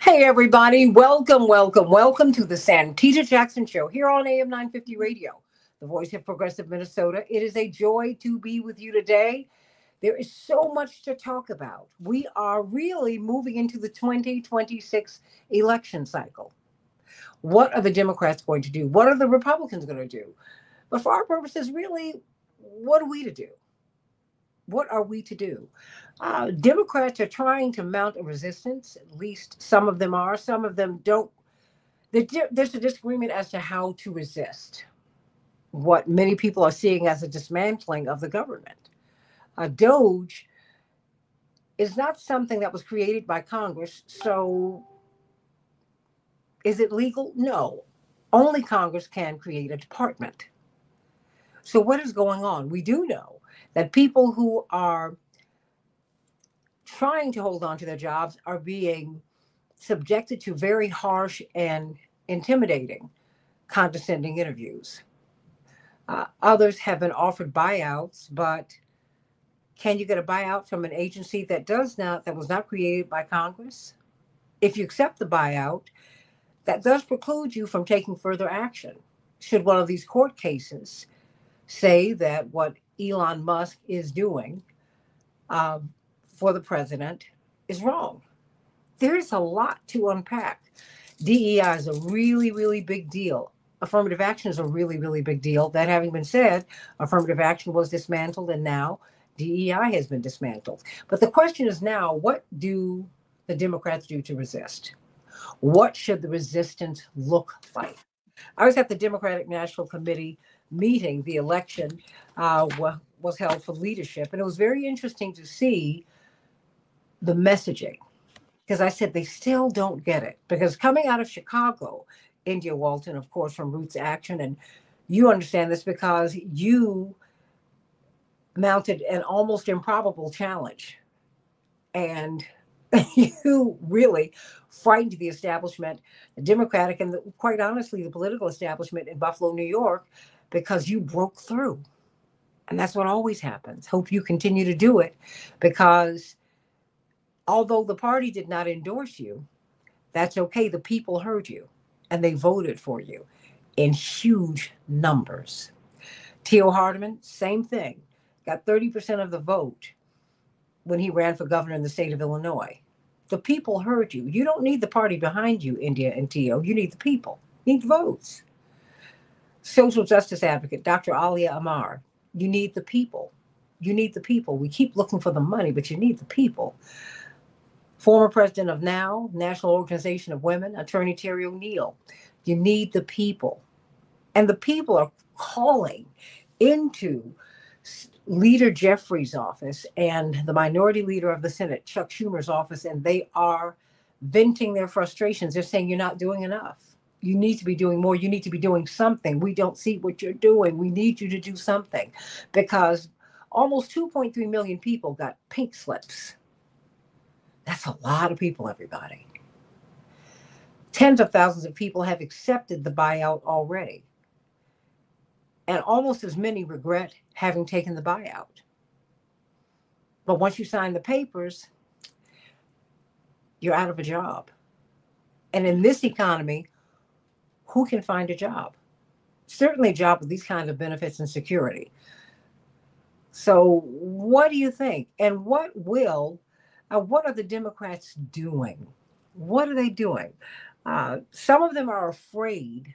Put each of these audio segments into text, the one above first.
Hey, everybody. Welcome to the Santita Jackson Show here on AM 950 Radio, the voice of progressive Minnesota. It is a joy to be with you today. There is so much to talk about. We are really moving into the 2026 election cycle. What are the Democrats going to do? What are the Republicans going to do? But for our purposes, really, what are we to do? What are we to do? Democrats are trying to mount a resistance. At least some of them are. Some of them don't. There's a disagreement as to how to resist what many people are seeing as a dismantling of the government. Doge is not something that was created by Congress. So is it legal? No. Only Congress can create a department. So what is going on? We do know that people who are trying to hold on to their jobs are being subjected to very harsh and intimidating, condescending interviews. Others have been offered buyouts, but can you get a buyout from an agency that was not created by Congress? If you accept the buyout, that does preclude you from taking further action. Should one of these court cases say that what Elon Musk is doing for the president is wrong? There's a lot to unpack. DEI is a really, really big deal. Affirmative action is a really, really big deal. That having been said, affirmative action was dismantled and now DEI has been dismantled. But the question is now, what do the Democrats do to resist? What should the resistance look like? I was at the Democratic National Committee meeting. The election was held for leadership, and it was very interesting to see the messaging, because I said they still don't get it. Because coming out of Chicago, India Walton, of course, from Roots Action, and you understand this because you mounted an almost improbable challenge. And you really frightened the establishment, the Democratic and quite honestly, the political establishment in Buffalo, New York, because you broke through. And that's what always happens. Hope you continue to do it, because although the party did not endorse you, that's okay. The people heard you and they voted for you in huge numbers. Theo Hardeman, same thing, got 30% of the vote when he ran for governor in the state of Illinois. The people heard you. You don't need the party behind you, India and Theo. You need the people. You need votes. Social justice advocate, Dr. Alia Amar, you need the people. You need the people. We keep looking for the money, but you need the people. Former president of NOW, National Organization of Women, Attorney Terry O'Neill, you need the people. And the people are calling into Leader Jeffries' office and the minority leader of the Senate, Chuck Schumer's office, and they are venting their frustrations. They're saying you're not doing enough. You need to be doing more. You need to be doing something. We don't see what you're doing. We need you to do something, because almost 2.3 million people got pink slips. That's a lot of people, everybody. Tens of thousands of people have accepted the buyout already. And almost as many regret having taken the buyout. But once you sign the papers, you're out of a job. And in this economy, who can find a job? Certainly a job with these kinds of benefits and security. So what do you think? And what are the Democrats doing? What are they doing? Some of them are afraid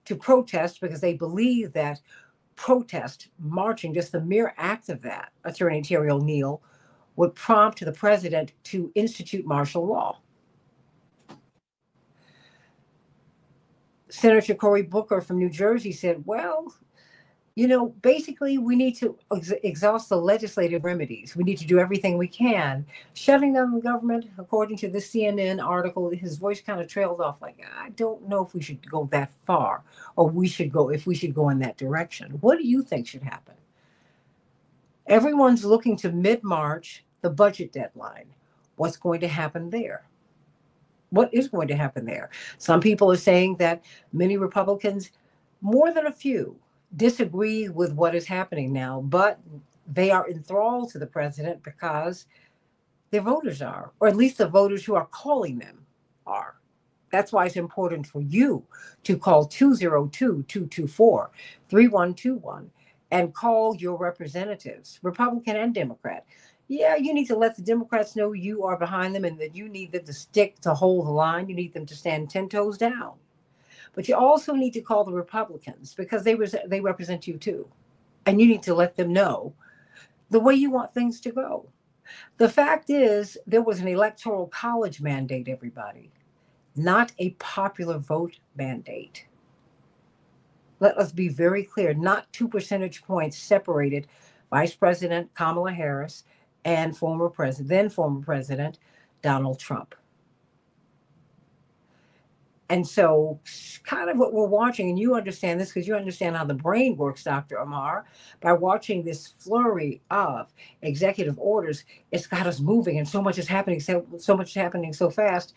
to protest because they believe that protest, marching, just the mere act of that, Attorney Terry O'Neill, would prompt the president to institute martial law. Senator Cory Booker from New Jersey said, well, basically we need to exhaust the legislative remedies. We need to do everything we can. Shutting down the government, according to this CNN article, his voice kind of trailed off like, I don't know if we should go that far, or if we should go in that direction. What do you think should happen? Everyone's looking to mid-March, the budget deadline. What's going to happen there? What is going to happen there? Some people are saying that many Republicans, more than a few, disagree with what is happening now, but they are enthralled to the president because their voters are, or at least the voters who are calling them are. That's why it's important for you to call 202-224-3121 and call your representatives, Republican and Democrat. Yeah, you need to let the Democrats know you are behind them and that you need them to stick to hold the line. You need them to stand 10 toes down. But you also need to call the Republicans because they represent you too. And you need to let them know the way you want things to go. The fact is, there was an electoral college mandate, everybody, not a popular vote mandate. Let us be very clear, not 2 percentage points separated Vice President Kamala Harris and then former President Donald Trump. And so kind of what we're watching, and you understand this because you understand how the brain works, Dr. Amar, by watching this flurry of executive orders, it's got us moving and so much is happening, so much is happening so fast.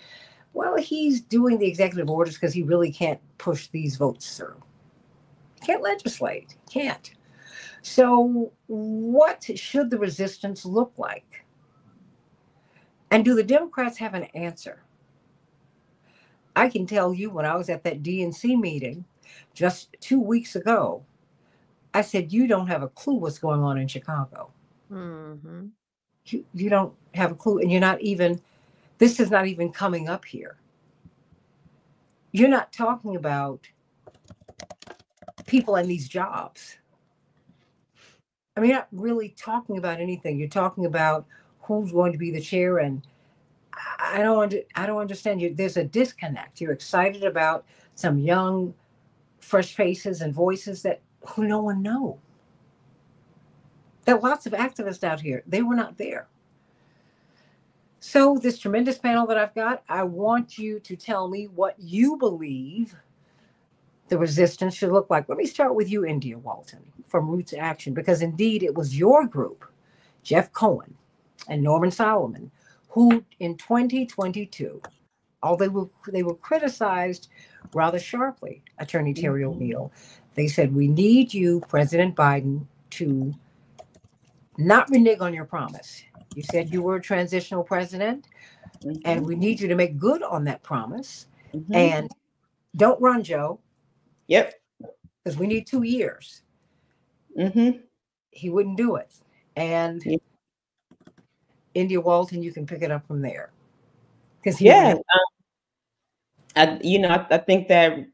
Well, he's doing the executive orders because he really can't push these votes through. He can't legislate, can't. So what should the resistance look like? And do the Democrats have an answer? I can tell you when I was at that DNC meeting just 2 weeks ago, I said, you don't have a clue what's going on in Chicago. Mm-hmm. You don't have a clue. And this is not even coming up here. You're not talking about people in these jobs. I mean, you're not really talking about anything. You're talking about who's going to be the chair, and I don't understand you. There's a disconnect. You're excited about some young, fresh faces and voices who no one knows. There are lots of activists out here. They were not there. So this tremendous panel that I've got, I want you to tell me what you believe the resistance should look like. Let me start with you, India Walton, from Roots Action, because indeed it was your group, Jeff Cohen and Norman Solomon, who in 2022, although they were criticized rather sharply, Attorney Terry O'Neill, they said, we need you, President Biden, to not renege on your promise. You said you were a transitional president, and we need you to make good on that promise. And don't run, Joe. Yep. Because we need 2 years. He wouldn't do it. And India Walton, you can pick it up from there. Because I think that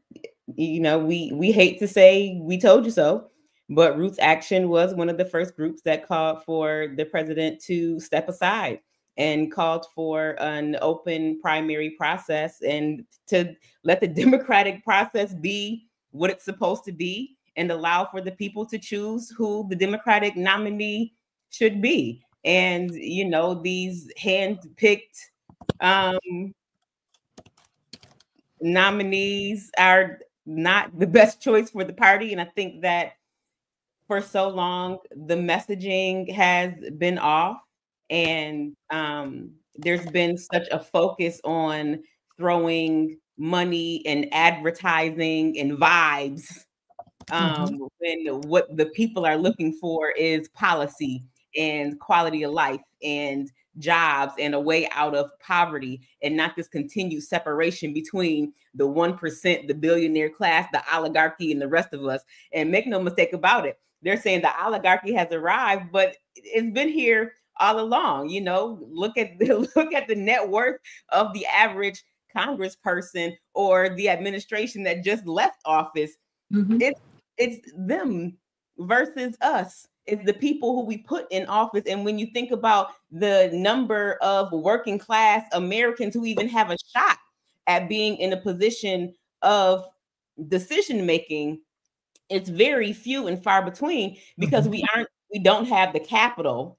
we hate to say we told you so, but Roots Action was one of the first groups that called for the president to step aside and called for an open primary process and to let the democratic process be what it's supposed to be and allow for the people to choose who the Democratic nominee should be. And, these hand-picked nominees are not the best choice for the party. And I think that for so long, the messaging has been off, and there's been such a focus on throwing money and advertising and vibes when what the people are looking for is policy and quality of life and jobs and a way out of poverty, and not this continued separation between the 1%, the billionaire class, the oligarchy, and the rest of us. And make no mistake about it, they're saying the oligarchy has arrived, but it's been here all along. Look at the net worth of the average congressperson or the administration that just left office. It's them versus us. It's the people who we put in office. And when you think about the number of working class Americans who even have a shot at being in a position of decision making, it's very few and far between, because we don't have the capital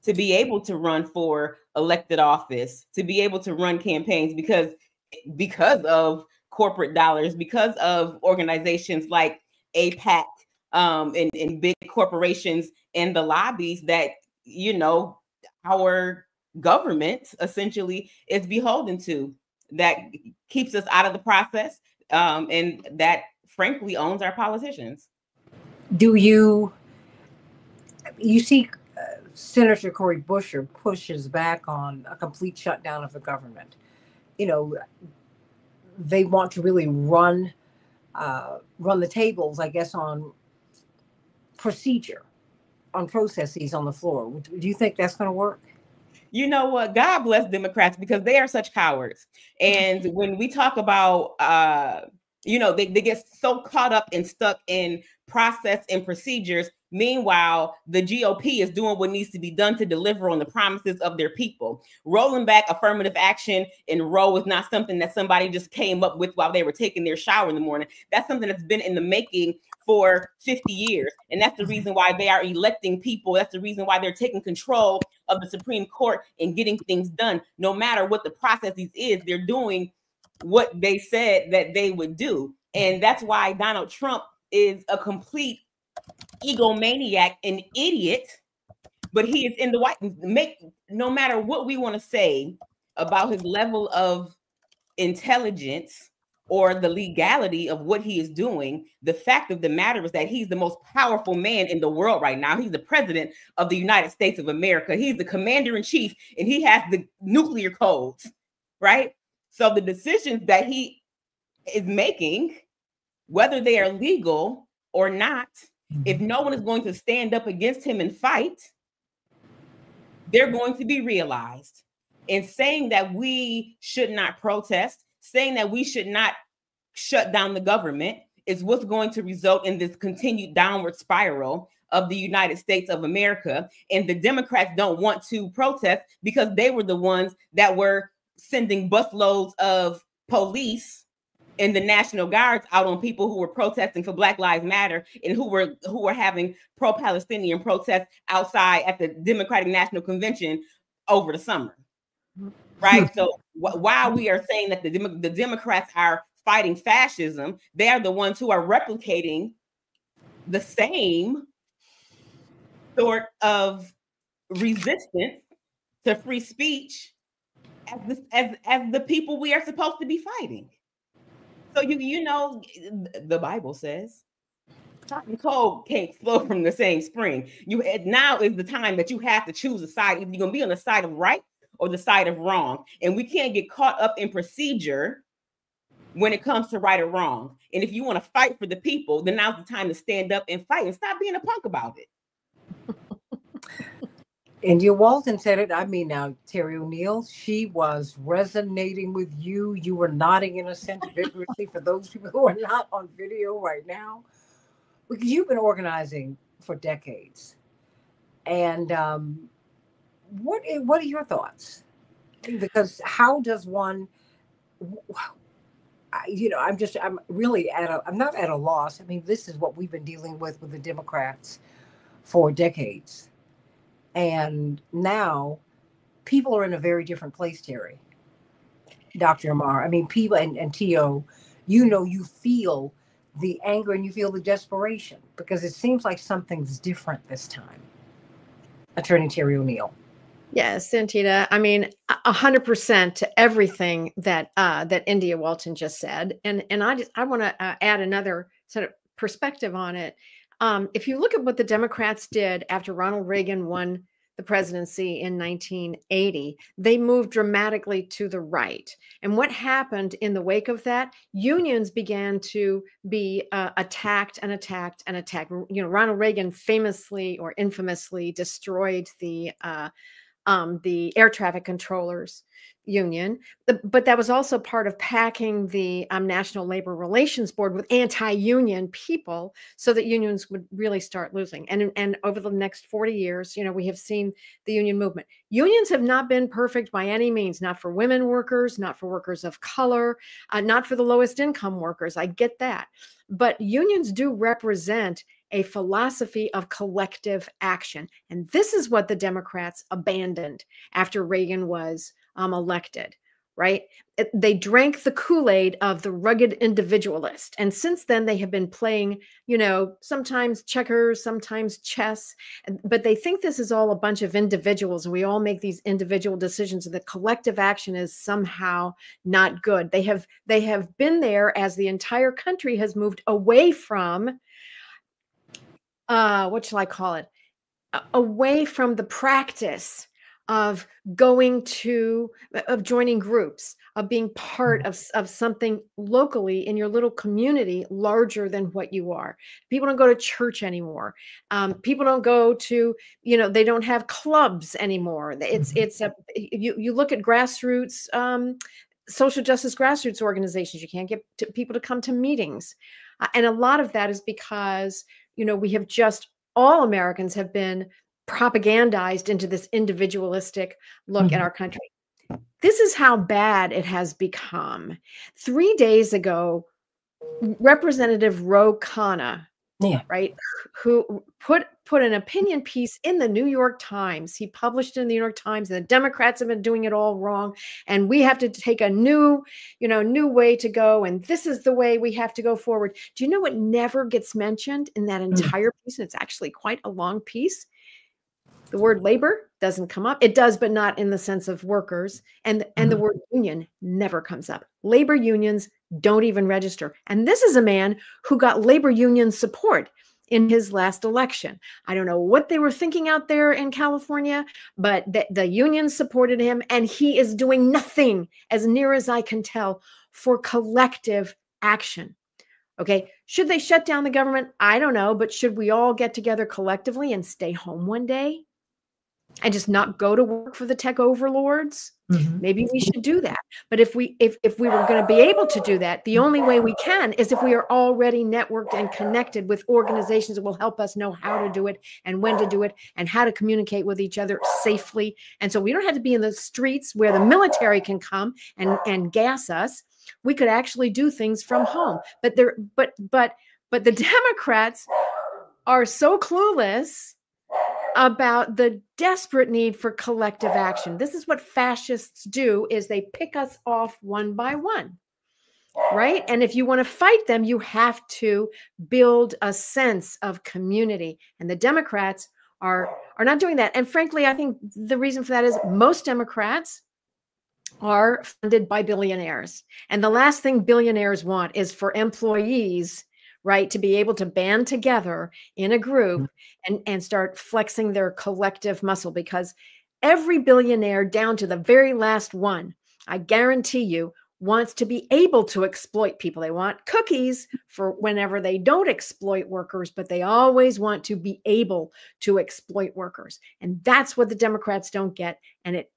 to be able to run for elected office, to be able to run campaigns because of corporate dollars, because of organizations like AIPAC, and big corporations and the lobbies that, our government essentially is beholden to, that keeps us out of the process, and that frankly owns our politicians. Do you see Senator Cory Booker pushes back on a complete shutdown of the government. You know, they want to really run the tables, I guess, on procedure, on processes on the floor. Do you think that's going to work? You know what? God bless Democrats, because they are such cowards. And when we talk about, they get so caught up and stuck in process and procedures. Meanwhile, the GOP is doing what needs to be done to deliver on the promises of their people. Rolling back affirmative action in Roe is not something that somebody just came up with while they were taking their shower in the morning. That's something that's been in the making for 50 years. And that's the reason why they are electing people. That's the reason why they're taking control of the Supreme Court and getting things done. No matter what the process is, they're doing what they said that they would do. And that's why Donald Trump is a complete egomaniac, an idiot, but he is in the White. No matter what we want to say about his level of intelligence or the legality of what he is doing, the fact of the matter is that he's the most powerful man in the world right now. He's the president of the United States of America. He's the commander in chief, and he has the nuclear codes, right? So the decisions that he is making, whether they are legal or not, if no one is going to stand up against him and fight, they're going to be realized. And saying that we should not protest, saying that we should not shut down the government is what's going to result in this continued downward spiral of the United States of America. And the Democrats don't want to protest because they were the ones that were sending busloads of police and the National Guards out on people who were protesting for Black Lives Matter and who were having pro-Palestinian protests outside at the Democratic National Convention over the summer. Right. So while we are saying that the Democrats are fighting fascism, they are the ones who are replicating the same sort of resistance to free speech as the people we are supposed to be fighting. So you know, the Bible says hot and cold can't flow from the same spring. Now is the time that you have to choose a side. Either you're gonna be on the side of right or the side of wrong. And we can't get caught up in procedure when it comes to right or wrong. And if you want to fight for the people, then now's the time to stand up and fight and stop being a punk about it. India Walton said it. I mean, now, Terry O'Neill, she was resonating with you. You were nodding in a sense vigorously for those people who are not on video right now, because you've been organizing for decades. And what are your thoughts? Because how does one, I'm really I'm not at a loss. I mean, this is what we've been dealing with the Democrats for decades. And now people are in a very different place, Terry. Dr. Amar. I mean, people and T.O., you feel the anger and you feel the desperation because it seems like something's different this time. Attorney Terry O'Neill. Yes, Santita. I mean, 100% to everything that that India Walton just said, and I want to add another sort of perspective on it. If you look at what the Democrats did after Ronald Reagan won the presidency in 1980, they moved dramatically to the right. And what happened in the wake of that? Unions began to be attacked and attacked and attacked. You know, Ronald Reagan famously or infamously destroyed the air traffic controllers union, but that was also part of packing the National Labor Relations Board with anti-union people so that unions would really start losing. And over the next 40 years, we have seen the union movement. Unions have not been perfect by any means, not for women workers, not for workers of color, not for the lowest income workers. I get that. But unions do represent a philosophy of collective action. And this is what the Democrats abandoned after Reagan was elected, right? They drank the Kool-Aid of the rugged individualist. And since then, they have been playing, sometimes checkers, sometimes chess, but they think this is all a bunch of individuals and we all make these individual decisions and the collective action is somehow not good. They have been there as the entire country has moved away from what shall I call it? away from the practice of of joining groups, of being part of something locally in your little community larger than what you are. People don't go to church anymore. People don't go to, they don't have clubs anymore. You look at grassroots, social justice grassroots organizations. You can't get people to come to meetings. And a lot of that is because, we have all Americans have been propagandized into this individualistic look at our country. This is how bad it has become. 3 days ago, Representative Ro Khanna, right, who put an opinion piece in the New York Times. He published it in the New York Times, and the Democrats have been doing it all wrong, and we have to take a new way to go, and this is the way we have to go forward. Do you know what never gets mentioned in that entire piece? And it's actually quite a long piece. The word labor doesn't come up. It does, but not in the sense of workers. And the word union never comes up. Labor unions don't even register. And this is a man who got labor union support in his last election. I don't know what they were thinking out there in California, but the union supported him, and he is doing nothing, as near as I can tell, for collective action. Okay. Should they shut down the government? I don't know, but should we all get together collectively and stay home one day and just not go to work for the tech overlords? Maybe we should do that. But if we were going to be able to do that, the only way we can is if we are already networked and connected with organizations that will help us know how to do it and when to do it and how to communicate with each other safely. And so we don't have to be in the streets where the military can come and gas us. We could actually do things from home. But the Democrats are so clueless about the desperate need for collective action. This is what fascists do, is they pick us off one by one, right? And if you want to fight them, you have to build a sense of community. And the Democrats are not doing that. And frankly, I think the reason for that is most Democrats are funded by billionaires. And the last thing billionaires want is for employees, right, to be able to band together in a group and start flexing their collective muscle, because every billionaire, down to the very last one, I guarantee you, wants to be able to exploit people. They want cookies for whenever they don't exploit workers, but they always want to be able to exploit workers. And that's what the Democrats don't get. And it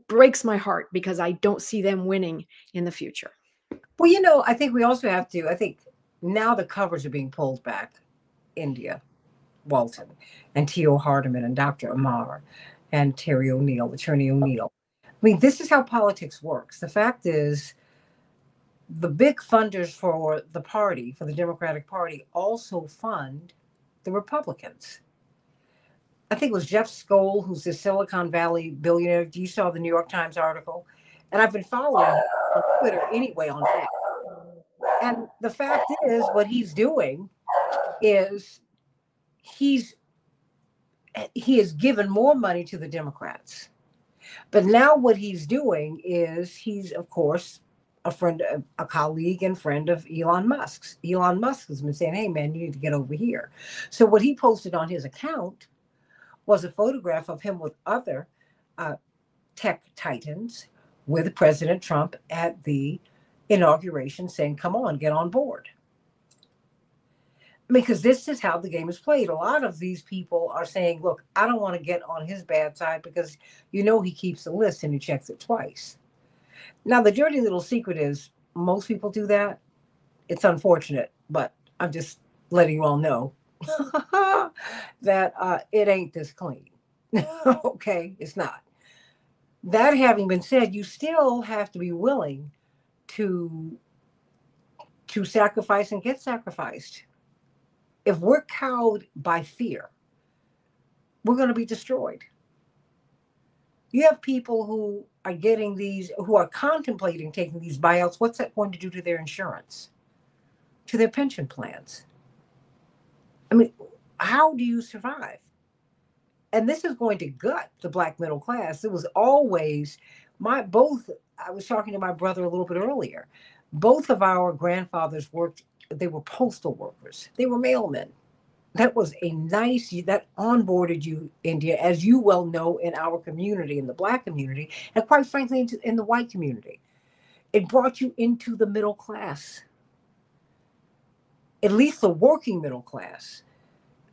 breaks my heart because I don't see them winning in the future. Well, I think we also have to, now the covers are being pulled back. India Walton and T.O. Hardeman and Dr. Amar and Terry O'Neill, Attorney O'Neill. This is how politics works. The fact is, the big funders for the party, for the Democratic Party, also fund the Republicans. I think it was Jeff Skoll, who's the Silicon Valley billionaire. You saw the New York Times article. And I've been following him on Twitter anyway on that. And the fact is, what he's doing is he has given more money to the Democrats. But now what he's doing is he's, of course, a colleague and friend of Elon Musk's. Elon Musk has been saying, hey, man, you need to get over here. So what he posted on his account was a photograph of him with other tech titans with President Trump at the inauguration, saying, come on, get on board. Because this is how the game is played. A lot of these people are saying, look, I don't want to get on his bad side because he keeps a list and he checks it twice. Now, the dirty little secret is most people do that. It's unfortunate, but I'm just letting you all know that it ain't this clean. Okay, it's not. That having been said, you still have to be willing to sacrifice and get sacrificed. If we're cowed by fear, we're going to be destroyed. You have people who are contemplating taking these buyouts. What's that going to do to their insurance, to their pension plans? How do you survive? And this is going to gut the Black middle class. It was always I was talking to my brother a little bit earlier. Both of our grandfathers worked, they were postal workers. They were mailmen. That was a nice, that onboarded you, India, as you well know, in our community, in the Black community, and quite frankly, in the white community. It brought you into the middle class, at least the working middle class,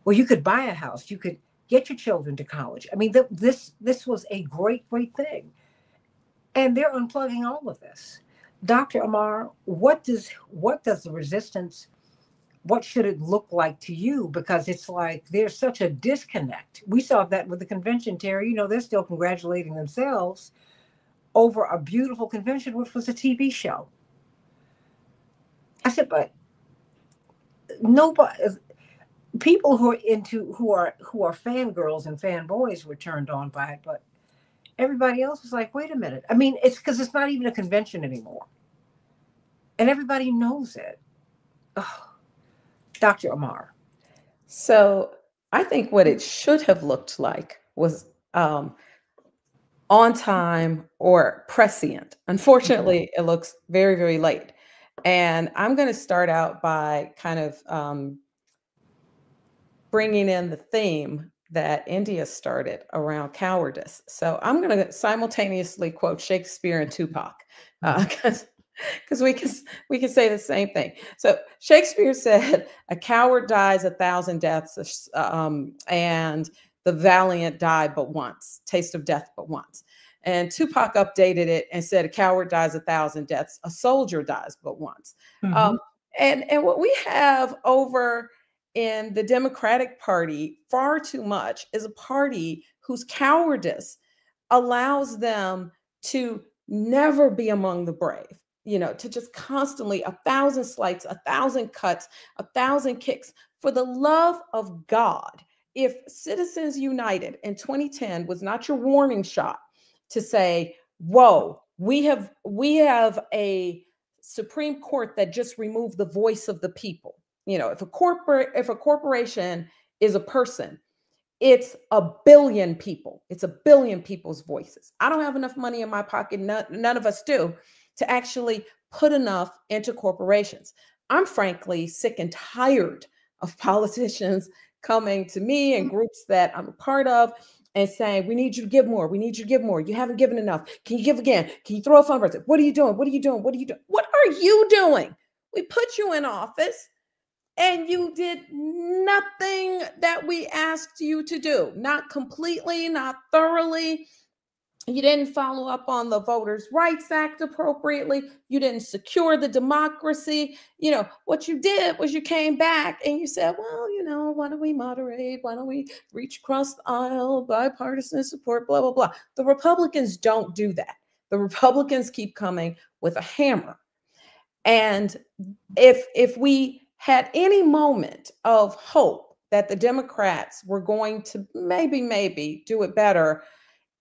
where you could buy a house, you could get your children to college. I mean, this was a great, great thing. And they're unplugging all of this. Dr. Amar, what does the resistance, what should it look like to you? Because it's like there's such a disconnect. We saw that with the convention, Terry. You know, they're still congratulating themselves over a beautiful convention, which was a TV show. I said, but nobody, people who are into who are fangirls and fanboys were turned on by it, but everybody else was like, wait a minute. I mean, it's because it's not even a convention anymore. And everybody knows it. Oh, Dr. Amar. So I think what it should have looked like was on time or prescient. Unfortunately, it looks very, very late. And I'm going to start out by kind of bringing in the theme that India started around cowardice. So I'm going to simultaneously quote Shakespeare and Tupac, because we can say the same thing. So Shakespeare said, "A coward dies 1,000 deaths, and the valiant die but once. Taste of death but once." And Tupac updated it and said, "A coward dies 1,000 deaths. A soldier dies but once." Mhm. And what we have over in the Democratic Party far too much is a party whose cowardice allows them to never be among the brave, you know, to just constantly 1,000 slights, 1,000 cuts, 1,000 kicks. For the love of God, if Citizens United in 2010 was not your warning shot to say, whoa, we have a Supreme Court that just removed the voice of the people. You know, if a corporation is a person, it's a billion people. It's a billion people's voices. I don't have enough money in my pocket. None of us do, to actually put enough into corporations. I'm frankly sick and tired of politicians coming to me and groups that I'm a part of and saying, we need you to give more. We need you to give more. You haven't given enough. Can you give again? Can you throw a fundraiser? What are you doing? What are you doing? What are you doing? What are you doing? We put you in office and you did nothing that we asked you to do. Not completely, not thoroughly. You didn't follow up on the Voters' Rights Act appropriately. You didn't secure the democracy. You know, what you did was you came back and you said, well, you know, why don't we moderate? Why don't we reach across the aisle, bipartisan support, blah, blah, blah. The Republicans don't do that. The Republicans keep coming with a hammer. And if we had any moment of hope that the Democrats were going to maybe do it better,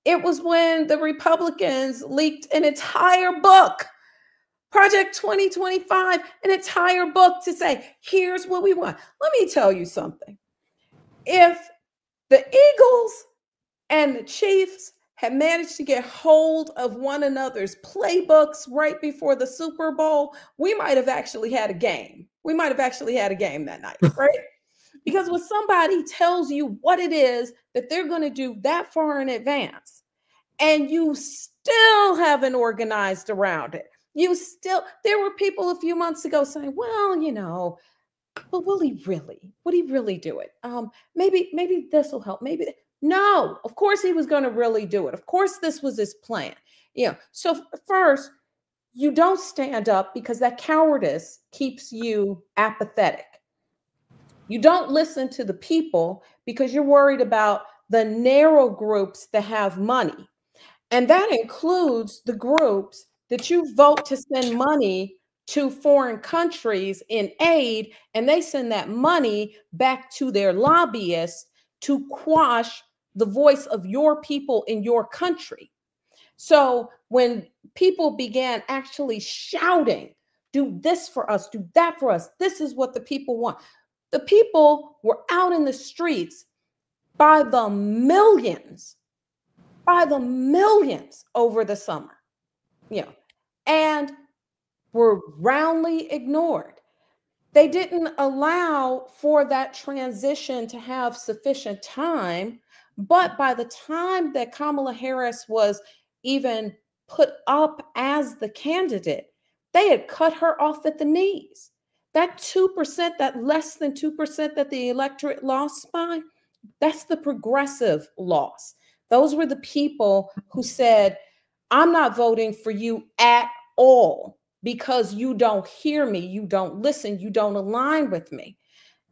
it was when the Republicans leaked an entire book, Project 2025, an entire book to say, here's what we want. Let me tell you something. If the Eagles and the Chiefs had managed to get hold of one another's playbooks right before the Super Bowl, we might have actually had a game. We might have actually had a game that night, right? Because when somebody tells you what it is that they're going to do that far in advance, and you still haven't organized around it, there were people a few months ago saying, well, you know, but would he really do it? Maybe this will help. Maybe. No, of course he was going to really do it. Of course, this was his plan. You know, so first, you don't stand up because that cowardice keeps you apathetic. You don't listen to the people because you're worried about the narrow groups that have money. And that includes the groups that you vote to send money to foreign countries in aid, and they send that money back to their lobbyists to quash the voice of your people in your country. So when people began actually shouting, do this for us, do that for us, this is what the people want. The people were out in the streets by the millions over the summer, you know, and were roundly ignored. They didn't allow for that transition to have sufficient time. But by the time that Kamala Harris was even put up as the candidate, they had cut her off at the knees. That 2%, that less than 2% that the electorate lost by, that's the progressive loss. Those were the people who said, I'm not voting for you at all because you don't hear me, you don't listen, you don't align with me.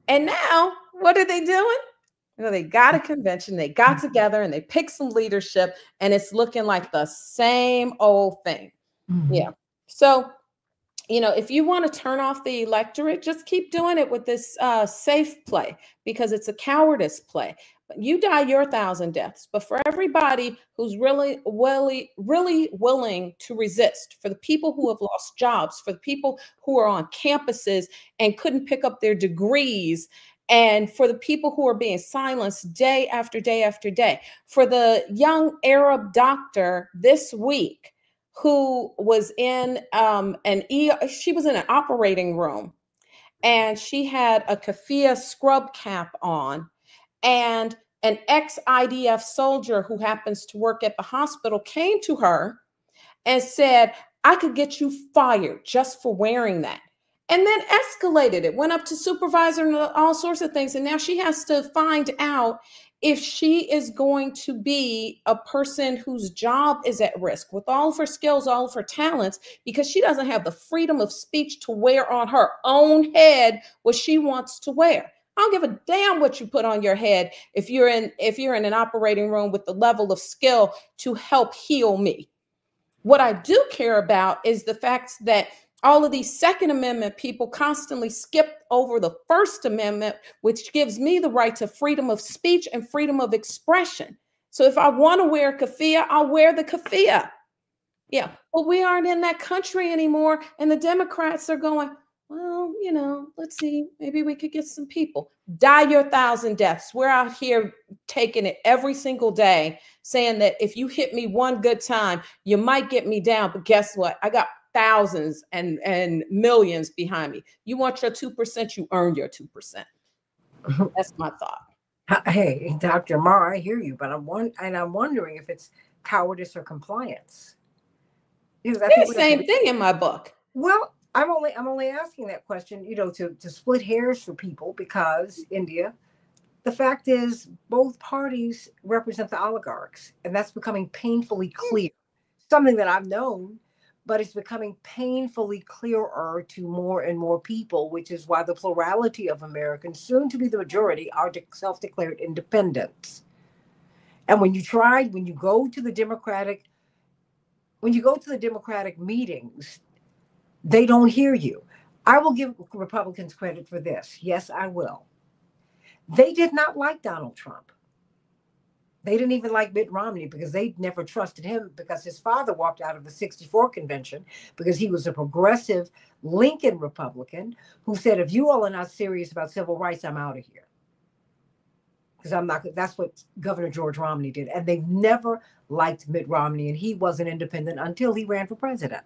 And now, what are they doing? You know, they got a convention, they got together and they picked some leadership, and it's looking like the same old thing. Mm-hmm. Yeah. So, you know, if you want to turn off the electorate, just keep doing it with this safe play, because it's a cowardice play. But you die your 1,000 deaths. But for everybody who's really willing to resist, for the people who have lost jobs, for the people who are on campuses and couldn't pick up their degrees, and for the people who are being silenced day after day after day, for the young Arab doctor this week who was in she was in an operating room, and she had a keffiyeh scrub cap on, and an ex-IDF soldier who happens to work at the hospital came to her and said, I could get you fired just for wearing that. And then escalated. It went up to supervisor and all sorts of things. And now she has to find out if she is going to be a person whose job is at risk with all of her skills, all of her talents, because she doesn't have the freedom of speech to wear on her own head what she wants to wear. I don't give a damn what you put on your head if you're in an operating room with the level of skill to help heal me. What I do care about is the fact that all of these Second Amendment people constantly skip over the First Amendment, which gives me the right to freedom of speech and freedom of expression. So if I want to wear a keffiyeh, I'll wear the keffiyeh. Yeah, but we aren't in that country anymore. And the Democrats are going, well, you know, let's see, maybe we could get some people. Die your 1,000 deaths. We're out here taking it every single day, saying that if you hit me one good time, you might get me down. But guess what? I got thousands and millions behind me. You want your 2%, you earned your 2%. That's my thought. Hey, Dr. Amar, I hear you, but I'm wondering if it's cowardice or compliance. It's the same thing in my book. Well, I'm only asking that question, you know, to split hairs for people, because India, the fact is both parties represent the oligarchs, and that's becoming painfully clear. Something that I've known, but it's becoming painfully clearer to more and more people, which is why the plurality of Americans, soon to be the majority, are self-declared independents. And when you go to the Democratic meetings, they don't hear you. I will give Republicans credit for this. Yes, I will. They did not like Donald Trump. They didn't even like Mitt Romney, because they never trusted him, because his father walked out of the '64 convention because he was a progressive Lincoln Republican who said, if you all are not serious about civil rights, I'm out of here. Because I'm not. That's what Governor George Romney did. And they never liked Mitt Romney, and he was an independent until he ran for president.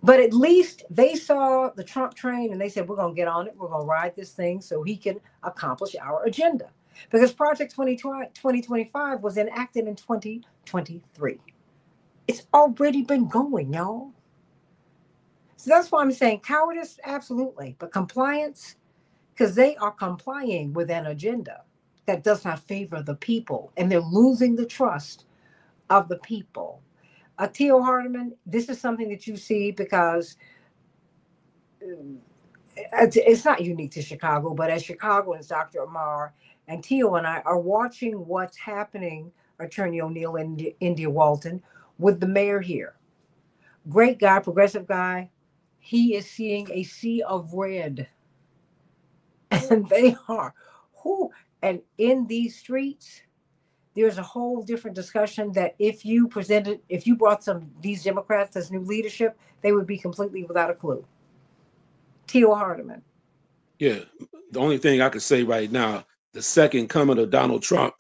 But at least they saw the Trump train and they said, we're going to get on it. We're going to ride this thing so he can accomplish our agenda. Because Project 2025 was enacted in 2023. It's already been going, y'all. So that's why I'm saying cowardice, absolutely. But compliance, because they are complying with an agenda that does not favor the people. And they're losing the trust of the people. Tio Hardiman, this is something that you see because it's not unique to Chicago, but as Chicagoans, Dr. Amar and Tio and I are watching what's happening, Attorney O'Neill and India Walton, with the mayor here. Great guy, progressive guy. He is seeing a sea of red. And they are. And in these streets, there's a whole different discussion that if you brought these Democrats as new leadership, they would be completely without a clue. Tio Hardiman. Yeah, the only thing I could say right now, the second coming of Donald Trump,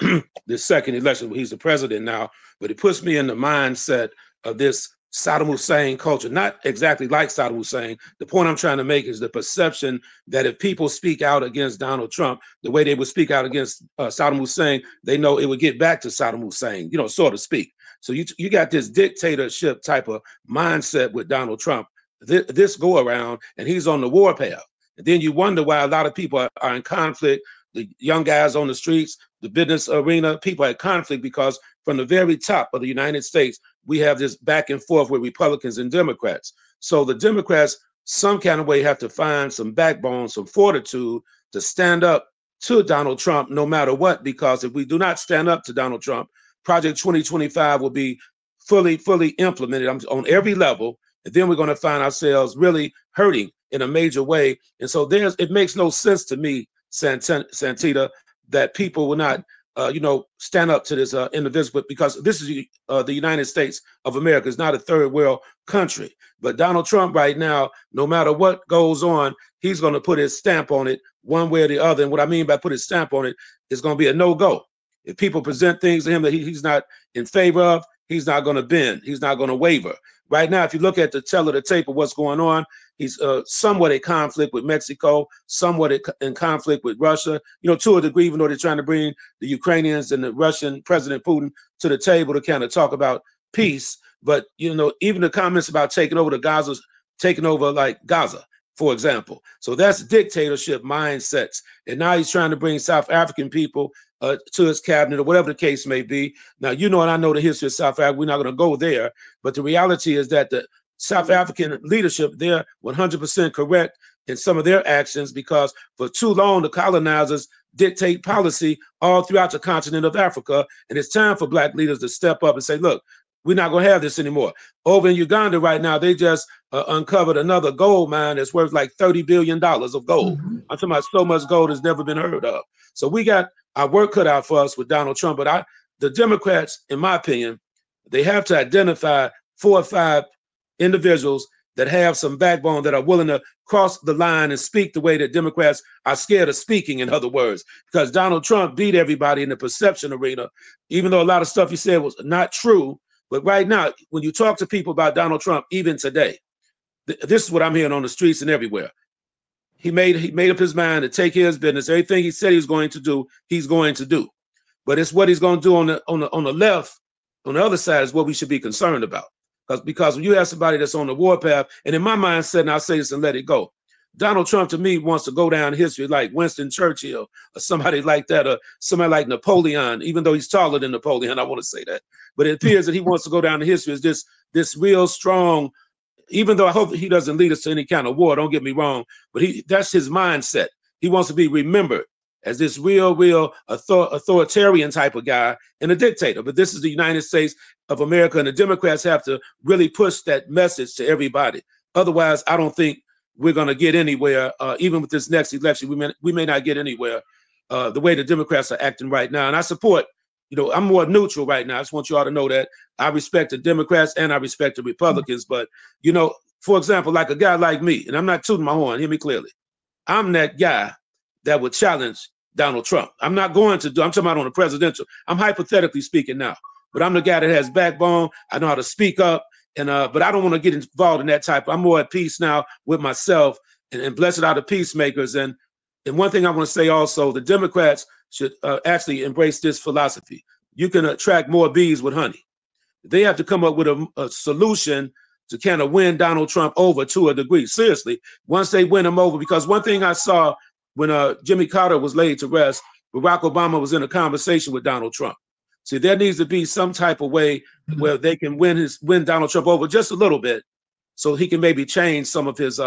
the second election, he's the president now, but it puts me in the mindset of this Saddam Hussein culture, not exactly like Saddam Hussein. The point I'm trying to make is the perception that if people speak out against Donald Trump, the way they would speak out against Saddam Hussein, they know it would get back to Saddam Hussein, you know, so to speak. So you got this dictatorship type of mindset with Donald Trump, this go around, and he's on the warpath. And then you wonder why a lot of people are in conflict. The young guys on the streets, the business arena, people are in conflict because from the very top of the United States, we have this back and forth with Republicans and Democrats. So the Democrats, some kind of way, have to find some backbone, some fortitude to stand up to Donald Trump no matter what, because if we do not stand up to Donald Trump, Project 2025 will be fully implemented on every level. And then we're going to find ourselves really hurting in a major way. And so it makes no sense to me, Santita, that people will not stand up to this individual, because this is the United States of America. It's not a third world country. But Donald Trump right now, no matter what goes on, he's going to put his stamp on it one way or the other. And what I mean by put his stamp on it is going to be a no-go. If people present things to him that he's not in favor of, he's not going to bend. He's not going to waver. Right now, if you look at the tell of the tape of what's going on, he's somewhat in conflict with Mexico, somewhat in conflict with Russia, to a degree, even though they're trying to bring the Ukrainians and the Russian President Putin to the table to kind of talk about peace. But, even the comments about taking over like Gaza, for example. So that's dictatorship mindsets. And now he's trying to bring South African people to his cabinet, or whatever the case may be. Now, and I know the history of South Africa. We're not going to go there. But the reality is that the South African leadership, they're 100% correct in some of their actions, because for too long, the colonizers dictate policy all throughout the continent of Africa. And it's time for Black leaders to step up and say, look, we're not going to have this anymore. Over in Uganda right now, they just uncovered another gold mine that's worth like $30 billion of gold. Mm-hmm. I'm talking about so much gold has never been heard of. So we got our work cut out for us with Donald Trump. But the Democrats, in my opinion, they have to identify 4 or 5 individuals that have some backbone, that are willing to cross the line and speak the way that Democrats are scared of speaking, in other words, because Donald Trump beat everybody in the perception arena, even though a lot of stuff he said was not true. But right now, when you talk to people about Donald Trump, even today, this is what I'm hearing on the streets and everywhere. He made up his mind to take his business. Everything he said he was going to do, he's going to do. But it's what he's going to do on the left, on the other side, is what we should be concerned about. Because when you have somebody that's on the warpath, and in my mindset, and I'll say this and let it go, Donald Trump to me wants to go down history like Winston Churchill or somebody like that, or somebody like Napoleon, even though he's taller than Napoleon. I want to say that. But it appears that he wants to go down the history as this real strong, even though I hope he doesn't lead us to any kind of war, don't get me wrong, but that's his mindset. He wants to be remembered as this real authoritarian type of guy and a dictator. But this is the United States of America, and the Democrats have to really push that message to everybody. Otherwise, I don't think we're going to get anywhere. Even with this next election, we may not get anywhere the way the Democrats are acting right now. And I support, I'm more neutral right now. I just want you all to know that I respect the Democrats and I respect the Republicans. But, for example, like a guy like me, and I'm not tooting my horn, hear me clearly, I'm that guy that would challenge Donald Trump. I'm talking about on the presidential. I'm hypothetically speaking now, but I'm the guy that has backbone. I know how to speak up. And but I don't want to get involved in that type. I'm more at peace now with myself, and blessed are the peacemakers. And one thing I want to say also, the Democrats should actually embrace this philosophy. You can attract more bees with honey. They have to come up with a solution to kind of win Donald Trump over to a degree. Seriously, once they win him over, because one thing I saw when Jimmy Carter was laid to rest, Barack Obama was in a conversation with Donald Trump. See, there needs to be some type of way where they can win Donald Trump over just a little bit, so he can maybe change some of his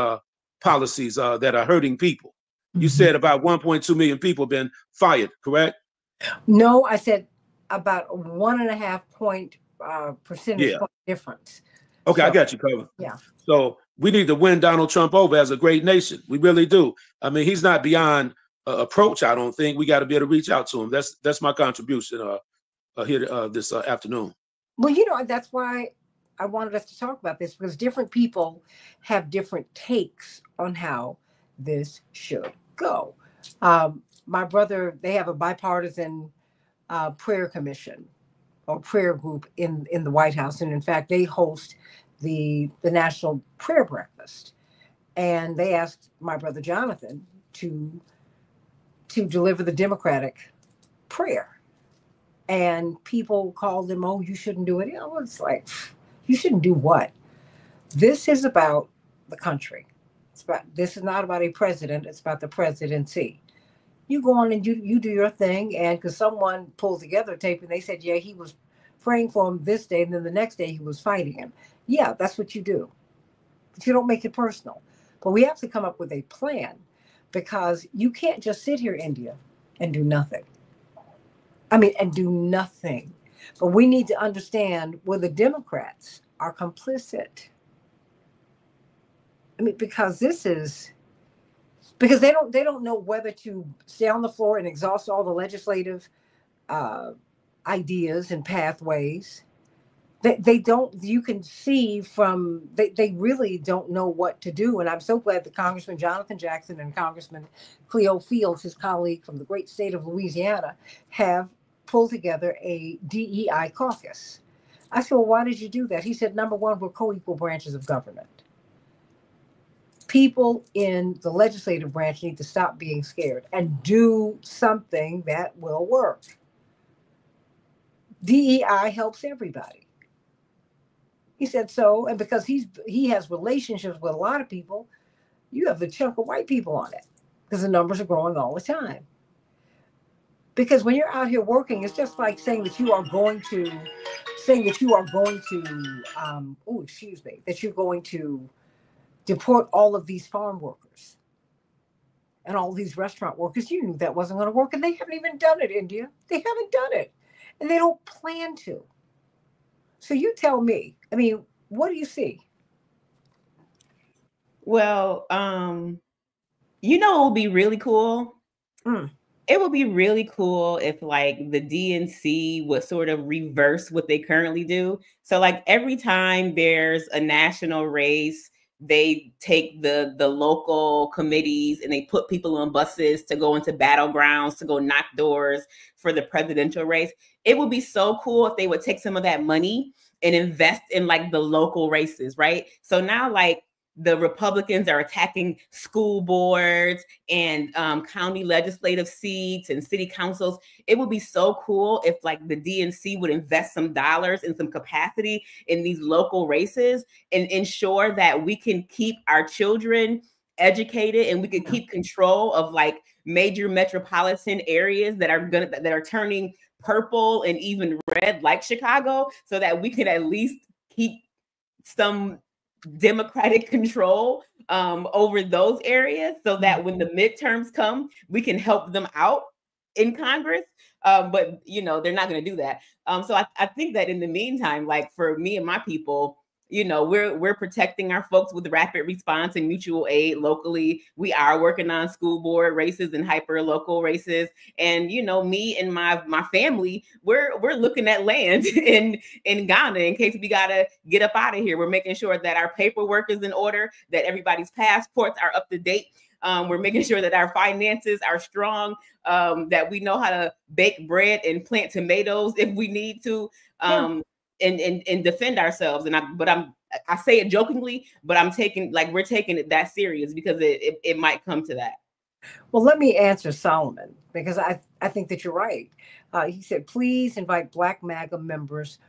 policies that are hurting people. Mm-hmm. You said about 1.2 million people have been fired, correct? No, I said about 1.5 percentage point difference. Okay, so, I got you covered. Yeah. So we need to win Donald Trump over as a great nation. We really do. I mean, he's not beyond approach. I don't think. We got to be able to reach out to him. That's my contribution here this afternoon. Well, that's why I wanted us to talk about this, because different people have different takes on how this should go. My brother, they have a bipartisan prayer commission or prayer group in the White House. And in fact, they host the National Prayer Breakfast, and they asked my brother Jonathan to deliver the Democratic prayer, and people called him, "Oh, you shouldn't do it." It's like, you shouldn't do what? This is about the country. This is not about a president. It's about the presidency. You go on and you do your thing, and because someone pulled together a tape and they said, yeah, he was praying for him this day, and then the next day he was fighting him. Yeah, that's what you do. But you don't make it personal. But we have to come up with a plan, because you can't just sit here, India, and do nothing. And do nothing. But we need to understand where the Democrats are complicit. Because they don't know whether to stay on the floor and exhaust all the legislative ideas and pathways. They don't. You can see from they really don't know what to do. And I'm so glad that Congressman Jonathan Jackson and Congressman Cleo Fields, his colleague from the great state of Louisiana, have pulled together a DEI caucus. I said, well, why did you do that? He said, number one, we're co-equal branches of government. People in the legislative branch need to stop being scared and do something that will work. DEI helps everybody. He said so, and because he has relationships with a lot of people, you have the chunk of white people on it, because the numbers are growing all the time. Because when you're out here working, it's just like saying that you're going to deport all of these farm workers and all these restaurant workers. You knew that wasn't going to work, and they haven't even done it, India. They haven't done it, and they don't plan to. So you tell me, what do you see? Well, it will be really cool. It would be really cool if like the DNC would sort of reverse what they currently do. So like every time there's a national race, they take the local committees and they put people on buses to go into battlegrounds, to go knock doors for the presidential race. It would be so cool if they would take some of that money and invest in like the local races, right? So now like the Republicans are attacking school boards and county legislative seats and city councils. It would be so cool if like the DNC would invest some dollars and some capacity in these local races and ensure that we can keep our children educated and we can keep control of like major metropolitan areas that are turning purple and even red like Chicago, so that we can at least keep some Democratic control over those areas, so that when the midterms come, we can help them out in Congress. But they're not going to do that. So I think that in the meantime, like for me and my people, we're protecting our folks with rapid response and mutual aid locally. We are working on school board races and hyper local races. And, me and my family, we're looking at land in Ghana in case we got to get up out of here. We're making sure that our paperwork is in order, that everybody's passports are up to date. We're making sure that our finances are strong, that we know how to bake bread and plant tomatoes if we need to. And defend ourselves. I say it jokingly, but we're taking it that serious, because it might come to that. Well, let me answer Solomon, because I think that you're right. He said, please invite Black MAGA members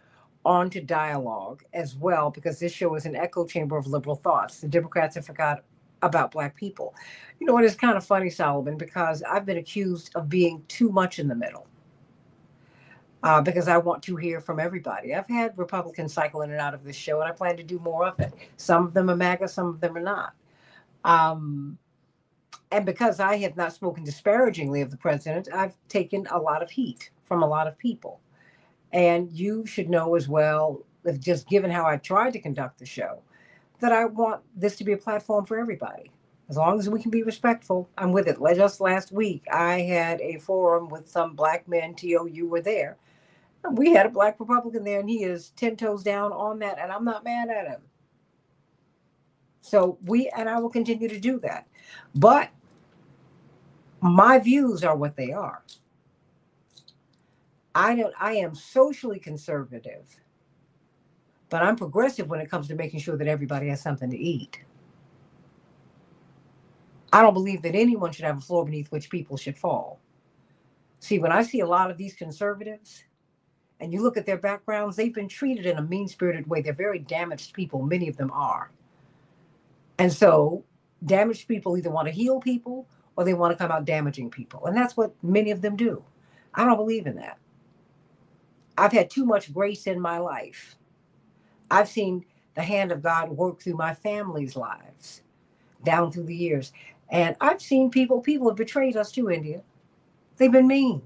onto dialogue as well, because this show is an echo chamber of liberal thoughts. The Democrats have forgot about Black people. It is kind of funny, Solomon, because I've been accused of being too much in the middle. Because I want to hear from everybody. I've had Republicans cycle in and out of this show, and I plan to do more of it. Some of them are MAGA, some of them are not. And because I have not spoken disparagingly of the president, I've taken a lot of heat from a lot of people. And you should know as well, just given how I've tried to conduct the show, that I want this to be a platform for everybody. As long as we can be respectful, I'm with it. Just last week, I had a forum with some Black men. TOU were there. We had a Black Republican there, and he is 10 toes down on that, and I'm not mad at him. So I will continue to do that. But my views are what they are. I am socially conservative, but I'm progressive when it comes to making sure that everybody has something to eat. I don't believe that anyone should have a floor beneath which people should fall. See, when I see a lot of these conservatives, and you look at their backgrounds, they've been treated in a mean-spirited way. They're very damaged people. Many of them are. And so damaged people either want to heal people or they want to come out damaging people. And that's what many of them do. I don't believe in that. I've had too much grace in my life. I've seen the hand of God work through my family's lives down through the years. And I've seen people have betrayed us too, India. They've been mean.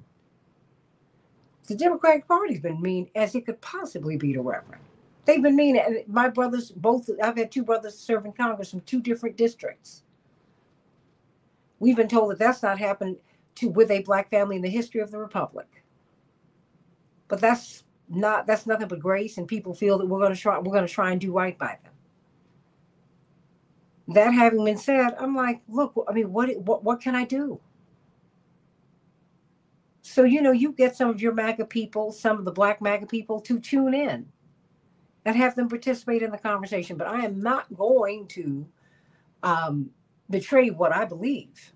The Democratic Party's been mean as it could possibly be to Reverend. They've been mean. And my brothers, I've had two brothers serve in Congress from two different districts. We've been told that that's not happened with a Black family in the history of the Republic. But that's nothing but grace, and people feel that we're going to try and do right by them. That having been said, I'm like, look, I mean, what can I do? So, you get some of your MAGA people, some of the Black MAGA people to tune in and have them participate in the conversation. But I am not going to betray what I believe.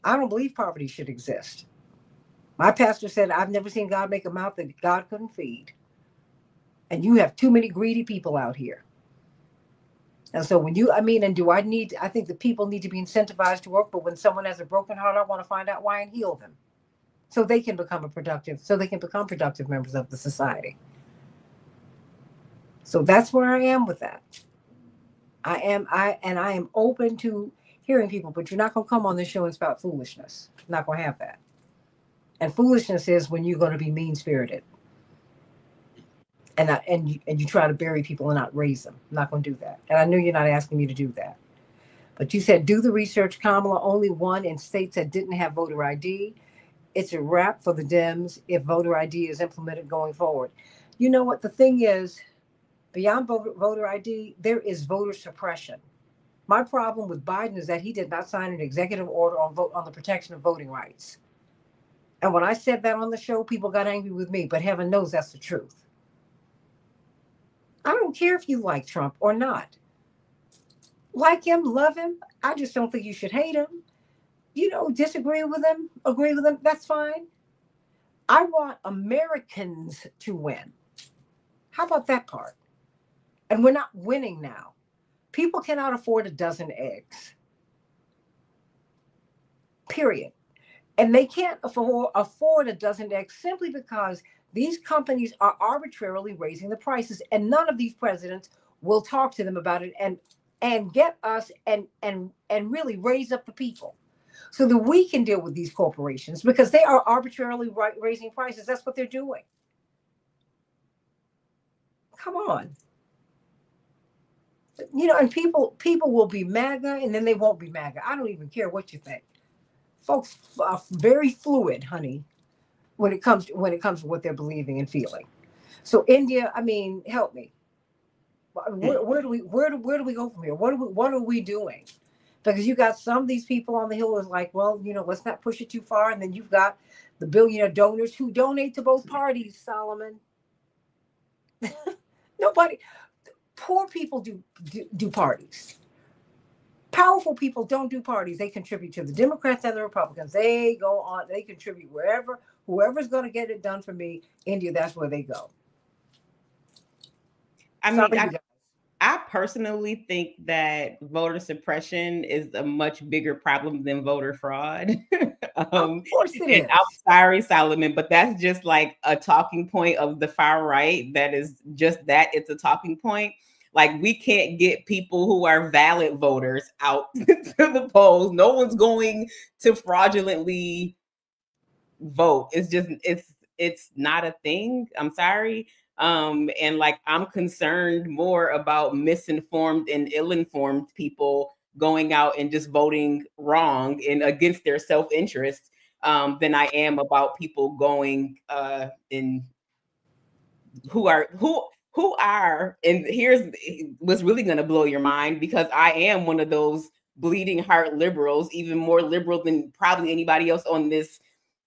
I don't believe poverty should exist. My pastor said, I've never seen God make a mouth that God couldn't feed. And you have too many greedy people out here. And so I think the people need to be incentivized to work, but when someone has a broken heart, I want to find out why and heal them. So they can become productive members of the society. So that's where I am with that. I am open to hearing people, but you're not going to come on this show and spout foolishness. You're not going to have that. And foolishness is when you're going to be mean-spirited. And you try to bury people and not raise them. I'm not going to do that. And I know you're not asking me to do that. But you said, do the research. Kamala only won in states that didn't have voter ID. It's a wrap for the Dems if voter ID is implemented going forward. You know what? The thing is, beyond voter ID, there is voter suppression. My problem with Biden is that he did not sign an executive order on the protection of voting rights. And when I said that on the show, people got angry with me, but heaven knows that's the truth. I don't care if you like Trump or not. Like him, love him. I just don't think you should hate him. Disagree with him, agree with him, that's fine. I want Americans to win. How about that part? And we're not winning now. People cannot afford a dozen eggs. Period. And they can't afford a dozen eggs simply because these companies are arbitrarily raising the prices, and none of these presidents will talk to them about it and get us and really raise up the people so that we can deal with these corporations, because they are arbitrarily raising prices. That's what they're doing. Come on. And people will be MAGA and then they won't be MAGA. I don't even care what you think. Folks are very fluid, honey, when it comes to what they're believing and feeling. So India, help me. Where do we go from here? What are we doing? Because you got some of these people on the Hill is like, well, let's not push it too far. And then you've got the billionaire donors who donate to both parties, Solomon. Nobody. Poor people do parties. Powerful people don't do parties. They contribute to the Democrats and the Republicans. They go on. They contribute whoever's going to get it done for me. India, that's where they go. I personally think that voter suppression is a much bigger problem than voter fraud. Of course it is. I'm sorry, Solomon, but that's just like a talking point of the far right. That is just that. It's a talking point. Like, we can't get people who are valid voters out to the polls. No one's going to fraudulently vote. It's just, it's not a thing. I'm sorry. And like, I'm concerned more about misinformed and ill-informed people going out and just voting wrong and against their self-interest than I am about people going in who are, and here's what's really going to blow your mind, because I am one of those bleeding heart liberals, even more liberal than probably anybody else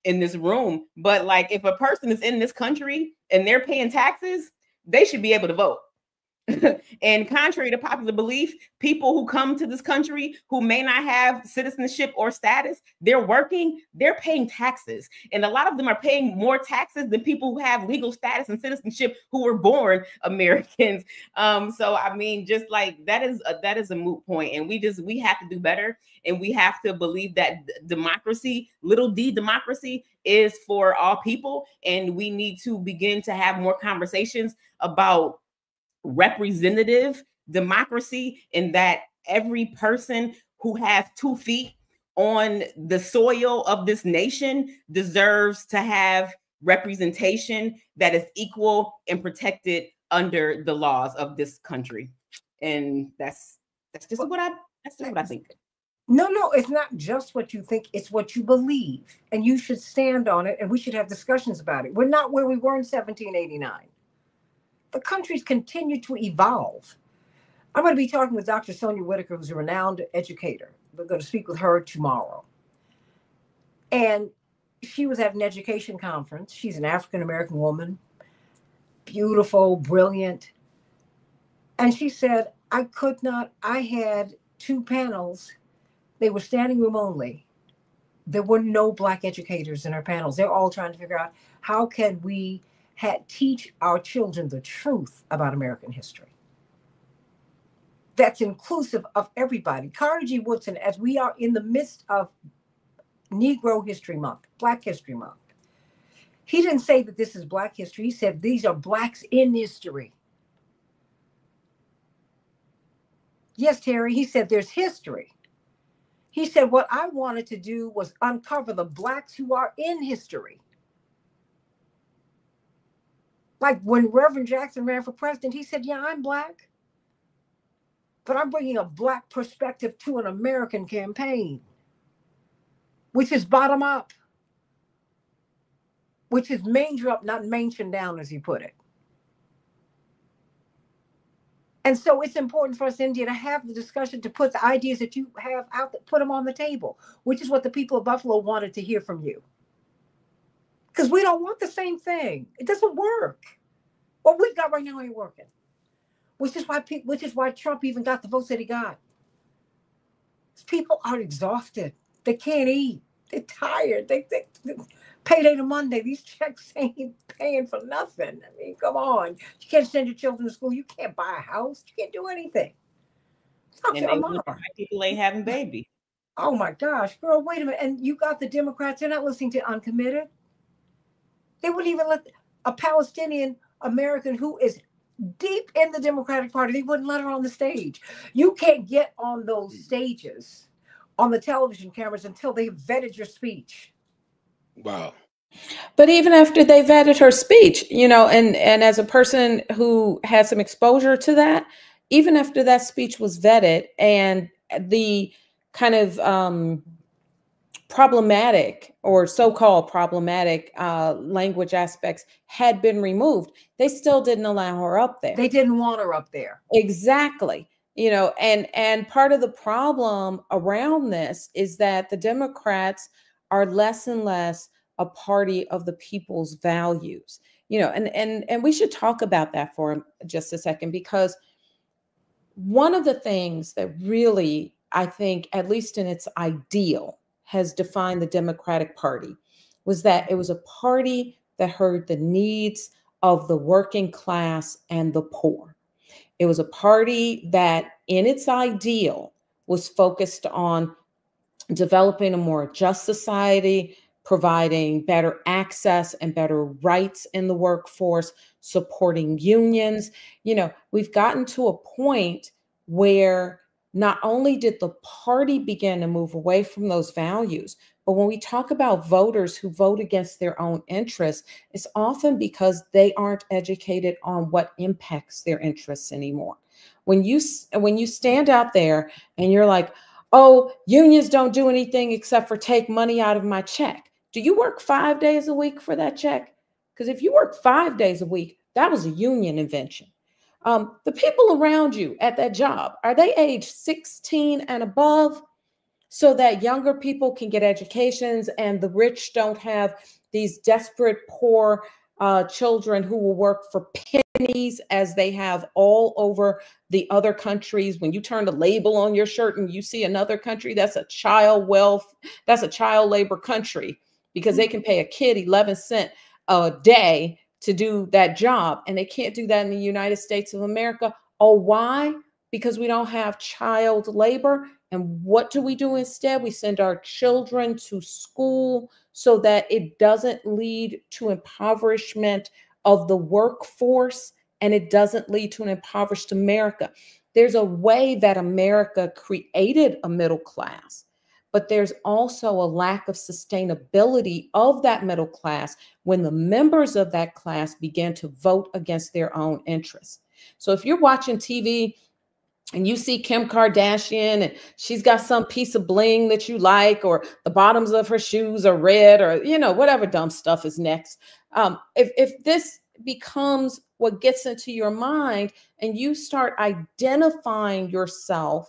in this room. But like, if a person is in this country and they're paying taxes, they should be able to vote. And contrary to popular belief, people who come to this country who may not have citizenship or status, they're working, they're paying taxes. And a lot of them are paying more taxes than people who have legal status and citizenship who were born Americans. So I mean, just like that is a moot point. And we have to do better. And we have to believe that democracy, little d democracy, is for all people. And we need to begin to have more conversations about representative democracy, in that every person who has 2 feet on the soil of this nation deserves to have representation that is equal and protected under the laws of this country. And that's just what I think. No, it's not just what you think, it's what you believe. And you should stand on it, and we should have discussions about it. We're not where we were in 1789. The country's continued to evolve. I'm going to be talking with Dr. Sonia Whitaker, who's a renowned educator. We're going to speak with her tomorrow. And she was at an education conference. She's an African-American woman, beautiful, brilliant. And she said, I had 2 panels. They were standing room only. There were no Black educators in her panels. They're all trying to figure out, how can we teach our children the truth about American history that's inclusive of everybody. Carter G. Woodson, as we are in the midst of Negro History Month, Black History Month, he didn't say that this is Black history. He said these are Blacks in history. Yes, Terry, he said there's history. He said what I wanted to do was uncover the Blacks who are in history. Like when Reverend Jackson ran for president, he said, yeah, I'm Black, but I'm bringing a Black perspective to an American campaign, which is bottom up, which is manger up, not mansion down, as he put it. And so it's important for us, India, to have the discussion, to put the ideas that you have out there, put them on the table, which is what the people of Buffalo wanted to hear from you. Because we don't want the same thing. It doesn't work. What we've got right now ain't working. Which is why Trump even got the votes that he got. People are exhausted. They can't eat. They're tired. They payday to Monday. These checks ain't paying for nothing. I mean, come on. You can't send your children to school. You can't buy a house. You can't do anything. And people ain't having babies. Oh my gosh, girl, wait a minute. And you got the Democrats, they're not listening to Uncommitted. They wouldn't even let a Palestinian American who is deep in the Democratic Party, they wouldn't let her on the stage. You can't get on those stages, on the television cameras, until they've vetted your speech. Wow. But even after they vetted her speech, you know, and as a person who had some exposure to that, even after that speech was vetted and the kind of problematic or so-called problematic language aspects had been removed, they still didn't allow her up there. They didn't want her up there. Exactly. You know, and part of the problem around this is that the Democrats are less and less a party of the people's values. You know, and we should talk about that for just a second, because one of the things that really, I think, at least in its ideal, has defined the Democratic Party was that it was a party that heard the needs of the working class and the poor. It was a party that, in its ideal, was focused on developing a more just society, providing better access and better rights in the workforce, supporting unions. You know, we've gotten to a point where not only did the party begin to move away from those values, but when we talk about voters who vote against their own interests, it's often because they aren't educated on what impacts their interests anymore. When you stand out there and you're like, oh, unions don't do anything except for take money out of my check. Do you work 5 days a week for that check? Because if you work 5 days a week, that was a union invention. The people around you at that job, are they age 16 and above, so that younger people can get educations and the rich don't have these desperate, poor children who will work for pennies, as they have all over the other countries. When you turn the label on your shirt and you see another country, that's a child labor country, because they can pay a kid 11 cents a day to do that job, and they can't do that in the United States of America. Oh, why? Because we don't have child labor. And what do we do instead? We send our children to school so that it doesn't lead to impoverishment of the workforce, and it doesn't lead to an impoverished America. There's a way that America created a middle class, but there's also a lack of sustainability of that middle class when the members of that class begin to vote against their own interests. So if you're watching TV and you see Kim Kardashian and she's got some piece of bling that you like, or the bottoms of her shoes are red, or, you know, whatever dumb stuff is next. If this becomes what gets into your mind and you start identifying yourself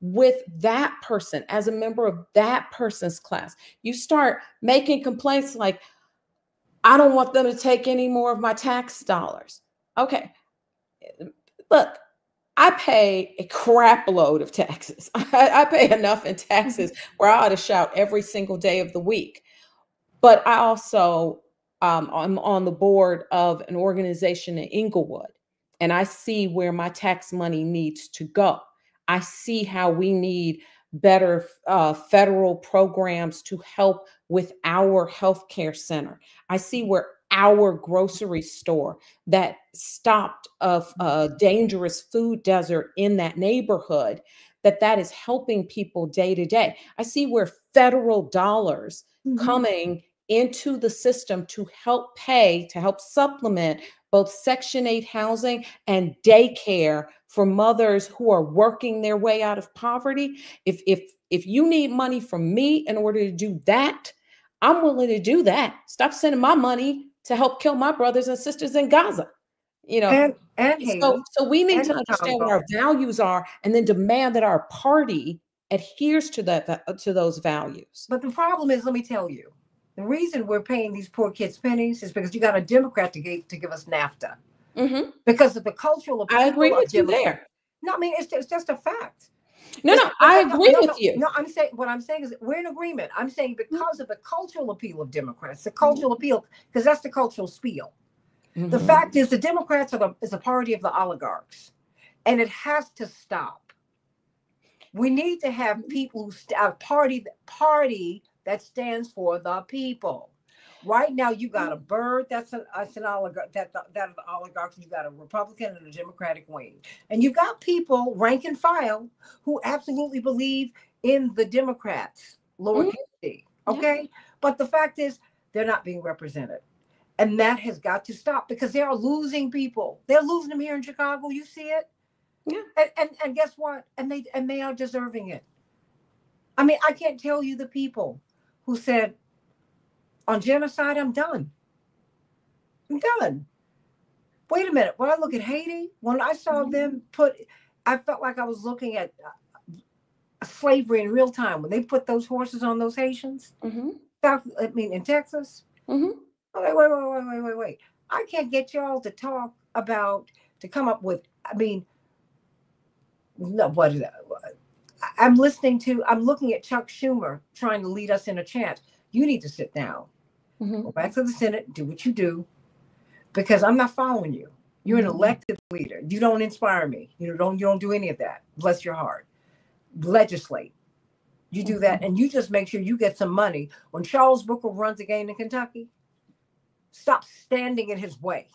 with that person as a member of that person's class, you start making complaints like, I don't want them to take any more of my tax dollars. Okay, look, I pay a crap load of taxes. I pay enough in taxes where I ought to shout every single day of the week. But I also I'm on the board of an organization in Inglewood, and I see where my tax money needs to go. I see how we need better federal programs to help with our healthcare center. I see where our grocery store that stopped a dangerous food desert in that neighborhood, that is helping people day to day. I see where federal dollars coming into the system to help supplement both Section 8 housing and daycare for mothers who are working their way out of poverty. If you need money from me in order to do that, I'm willing to do that. Stop sending my money to help kill my brothers and sisters in Gaza. You know, and Haiti, so we need to and understand Congo. what our values are, and then demand that our party adheres to those values. But the problem is, let me tell you, the reason we're paying these poor kids pennies is because you got a Democrat to give us NAFTA. Because of the cultural appeal. I agree with you there. No, I mean, it's just a fact. No, I agree with you. No, what I'm saying is we're in agreement. I'm saying because of the cultural appeal of Democrats, the cultural appeal, because that's the cultural spiel. The fact is, the Democrats is a party of the oligarchs, and it has to stop. We need to have people a party that stands for the people. Right now, you got a bird that's an oligarch, that the oligarchs, and you got a Republican and a Democratic wing, and you got people rank and file who absolutely believe in the Democrats, lowercase d. Okay, but the fact is, they're not being represented, and that has got to stop because they are losing people. They're losing them here in Chicago. You see it, and guess what? And they are deserving it. I mean, I can't tell you the people who said, on genocide, I'm done. I'm done. Wait a minute. When I look at Haiti, when I saw them I felt like I was looking at slavery in real time. When they put those horses on those Haitians, in Texas. Okay, wait. I can't get y'all to talk about, to come up with, what is that? I'm looking at Chuck Schumer trying to lead us in a chant. You need to sit down. Go back to the Senate, do what you do, because I'm not following you. You're an elected leader. You don't inspire me. You don't do any of that. Bless your heart. Legislate. You do that, and you just make sure you get some money. When Charles Booker runs again in Kentucky, stop standing in his way.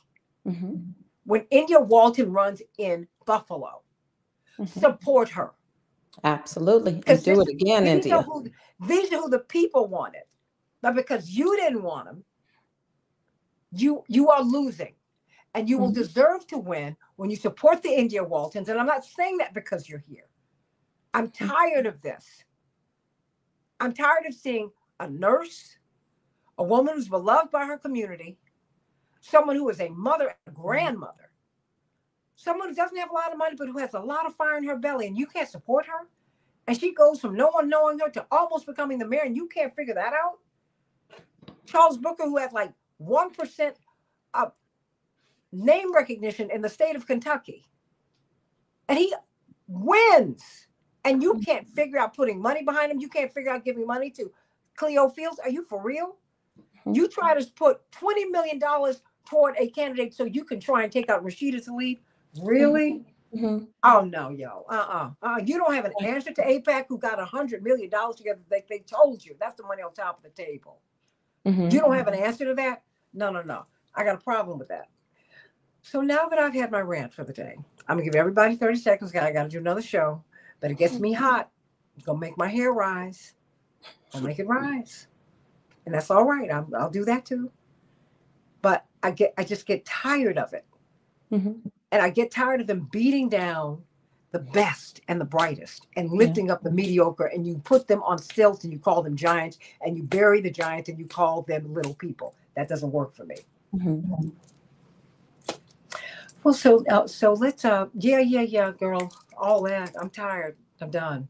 When India Walton runs in Buffalo, support her. Absolutely. And do it again, India. These are who the people wanted. But because you didn't want them, you are losing. And you will deserve to win when you support the India Waltons. And I'm not saying that because you're here. I'm tired of this. I'm tired of seeing a nurse, a woman who's beloved by her community, someone who is a mother, a grandmother, someone who doesn't have a lot of money, but who has a lot of fire in her belly, and you can't support her. And she goes from no one knowing her to almost becoming the mayor, and you can't figure that out. Charles Booker, who has like 1% name recognition in the state of Kentucky. And he wins. And you can't figure out putting money behind him. You can't figure out giving money to Cleo Fields. Are you for real? You try to put $20 million toward a candidate so you can try and take out Rashida Tlaib? Really? Mm-hmm. Oh, no, yo. You don't have an answer to AIPAC, who got $100 million together. They told you. That's the money on top of the table. Mm-hmm. You don't have an answer to that? No. I got a problem with that. So now that I've had my rant for the day, I'm going to give everybody 30 seconds. I got to do another show. But it gets me hot. It's going to make my hair rise. I'll make it rise. And that's all right. I'll do that too. But I just get tired of it. Mm-hmm. And I get tired of them beating down the best and the brightest and lifting up the mediocre, and you put them on stilts and you call them giants, and you bury the giants and you call them little people. That doesn't work for me. Mm-hmm. Well, so let's yeah, girl, all that. I'm tired. I'm done.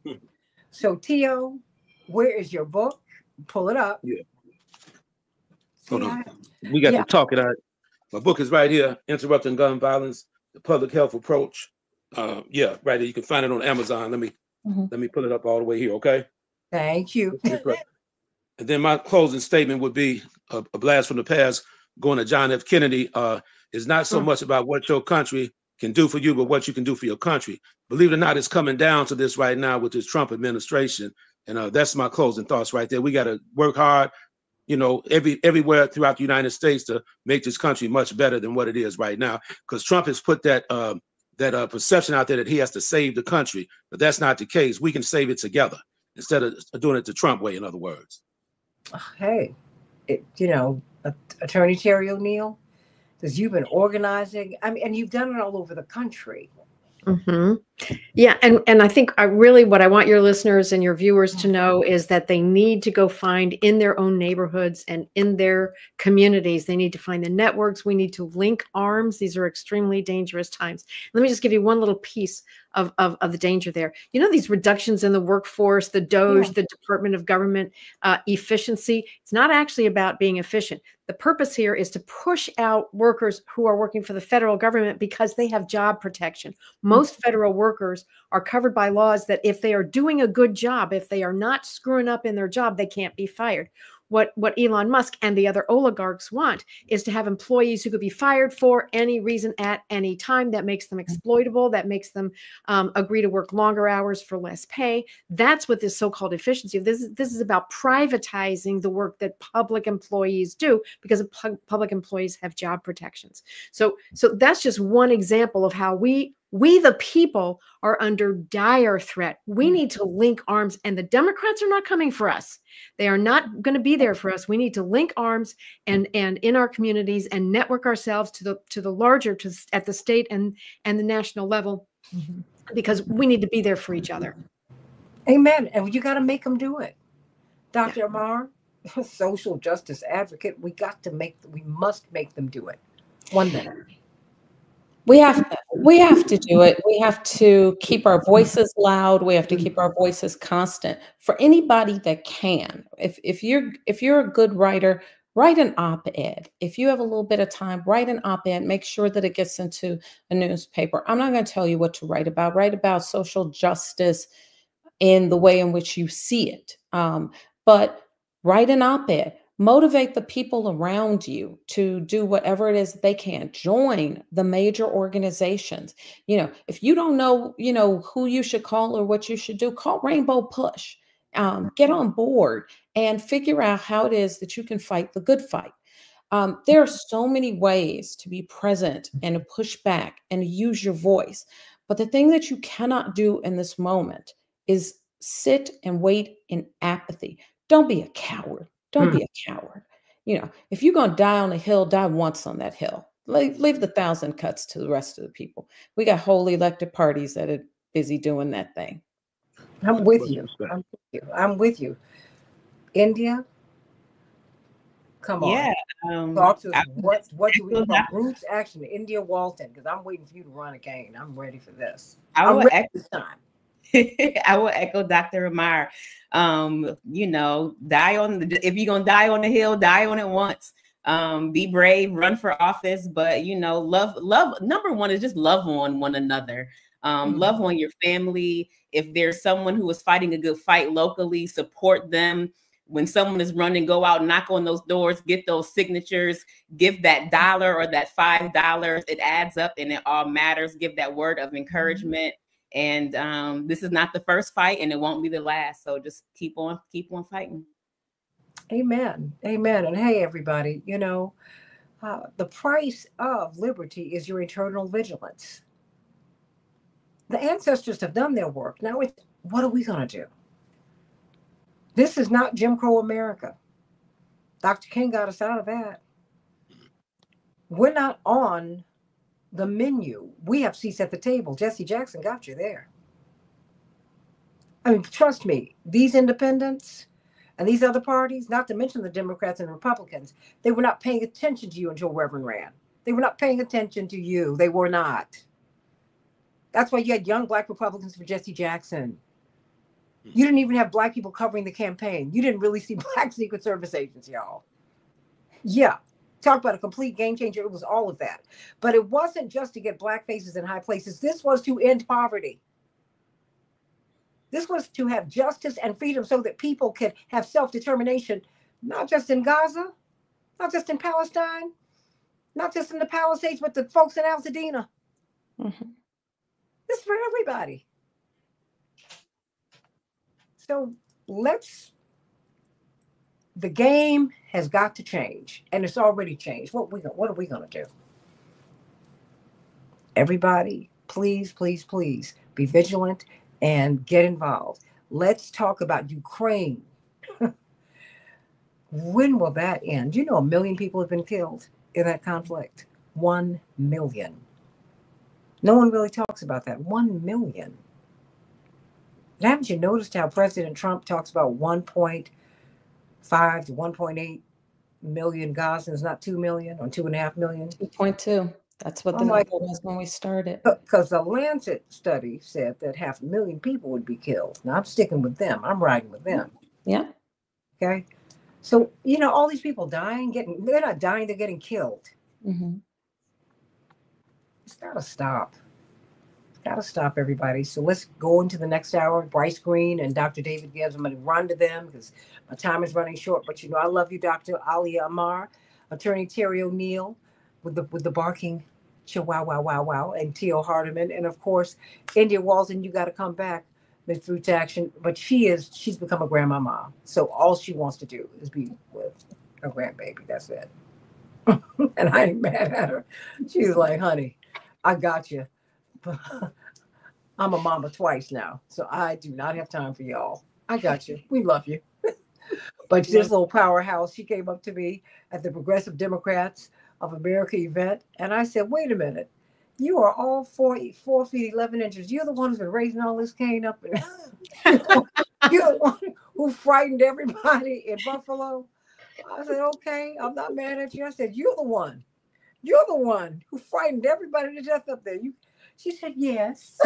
So Tio, where is your book? Pull it up. Yeah. Hold on. We got to talk it out. My book is right here, Interrupting Gun Violence, the Public Health Approach. Right there. You can find it on Amazon. Let me pull it up all the way here, okay? Thank you. And then my closing statement would be a blast from the past, going to John F. Kennedy. It's not so much about what your country can do for you, but what you can do for your country. Believe it or not, it's coming down to this right now with this Trump administration. And that's my closing thoughts right there. We got to work hard, everywhere throughout the United States to make this country much better than what it is right now. Because Trump has put that perception out there that he has to save the country, but that's not the case. We can save it together instead of doing it the Trump way, in other words. Hey, Attorney Terry O'Neill, because you've been organizing, and you've done it all over the country. Mm-hmm. Yeah. And I think what I want your listeners and your viewers to know is that they need to go find in their own neighborhoods and in their communities. They need to find the networks. We need to link arms. These are extremely dangerous times. Let me just give you one little piece of the danger there. These reductions in the workforce, the DOGE, the Department of Government efficiency, it's not actually about being efficient. The purpose here is to push out workers who are working for the federal government because they have job protection. Most federal workers are covered by laws that if they are doing a good job, if they are not screwing up in their job, they can't be fired. What Elon Musk and the other oligarchs want is to have employees who could be fired for any reason at any time. That makes them exploitable. That makes them agree to work longer hours for less pay. That's what this so-called efficiency. This is about privatizing the work that public employees do, because public employees have job protections. So that's just one example of how we the people are under dire threat. We need to link arms, and the Democrats are not coming for us. They are not going to be there for us. We need to link arms and in our communities and network ourselves to the larger, at the state and the national level, because we need to be there for each other. Amen. And you got to make them do it. Dr. Amar, social justice advocate, we must make them do it. 1 minute. We have to do it. We have to keep our voices loud. We have to keep our voices constant. For anybody that can, if you're a good writer, write an op-ed. If you have a little bit of time, write an op-ed. Make sure that it gets into a newspaper. I'm not going to tell you what to write about. Write about social justice in the way in which you see it. But write an op-ed. Motivate the people around you to do whatever it is that they can. Join the major organizations. If you don't know, who you should call or what you should do, call Rainbow Push. Get on board and figure out how it is that you can fight the good fight. There are so many ways to be present and to push back and to use your voice. But the thing that you cannot do in this moment is sit and wait in apathy. Don't be a coward. Don't be a coward. If you're going to die on a hill, die once on that hill. Leave the 1,000 cuts to the rest of the people. We got whole elected parties that are busy doing that thing. I'm with you. I'm with you. India, come on. Yeah. Talk to us. What do we about Bruce Action? India Walton, because I'm waiting for you to run again. I'm ready for this. I'm ready this time. I will echo Dr. Amar. If you're gonna die on the hill, die on it once. Be brave, run for office, but you know, love. Number one is just love on one another. Love on your family. If there's someone who is fighting a good fight locally, support them. When someone is running, go out, knock on those doors, get those signatures, give that $1 or that $5. It adds up and it all matters. Give that word of encouragement. And this is not the first fight, and it won't be the last. So just keep on fighting. Amen. Amen. And hey, everybody, you know, the price of liberty is your eternal vigilance. The ancestors have done their work. Now, what are we going to do? This is not Jim Crow America. Dr. King got us out of that. We're not on the menu. We have seats at the table. Jesse Jackson got you there. I mean, trust me, these independents and these other parties, not to mention the Democrats and Republicans, they were not paying attention to you until Reverend ran. They were not paying attention to you. They were not. That's why you had young Black Republicans for Jesse Jackson. You didn't even have Black people covering the campaign. You didn't really see Black Secret Service agents, y'all. Yeah. Talk about a complete game changer. It was all of that. But it wasn't just to get Black faces in high places. This was to end poverty. This was to have justice and freedom so that people could have self-determination, not just in Gaza, not just in Palestine, not just in the Palisades, but the folks in Altadena. Mm-hmm. This is for everybody. So the game has got to change, and it's already changed. What are we going to do? Everybody, please, please, please be vigilant and get involved. Let's talk about Ukraine. When will that end? You know, 1 million people have been killed in that conflict. 1 million. No one really talks about that. 1 million. And haven't you noticed how President Trump talks about 1.5 to 1.8 million Gazans, not 2 million or 2.5 million? 2.2. That's what the number was when we started. Because the Lancet study said that 500,000 people would be killed. Now I'm sticking with them. I'm riding with them. Yeah. Okay. So, you know, all these people dying, they're not dying, they're getting killed. Mm-hmm. It's got to stop. Got to stop, everybody. So let's go into the next hour. Bryce Green and Dr. David Gibbs. I'm going to run to them because my time is running short. But you know, I love you, Dr. Ali Amar, Attorney Terry O'Neill with the barking chihuahua, wow, wow, and Teal Hardiman, and of course, India Walton. You got to come back through to action. But she's become a grandmama. So all she wants to do is be with her grandbaby. That's it. And I ain't mad at her. She's like, honey, I got you. I'm a mama twice now, so I do not have time for y'all. I got you. We love you. But this little powerhouse, she came up to me at the Progressive Democrats of America event, and I said, wait a minute. You are all 4 feet 11 inches. You're the one who's been raising all this cane up. You're the one who frightened everybody in Buffalo. I said, okay, I'm not mad at you. I said, you're the one. You're the one who frightened everybody to death up there. She said, yes.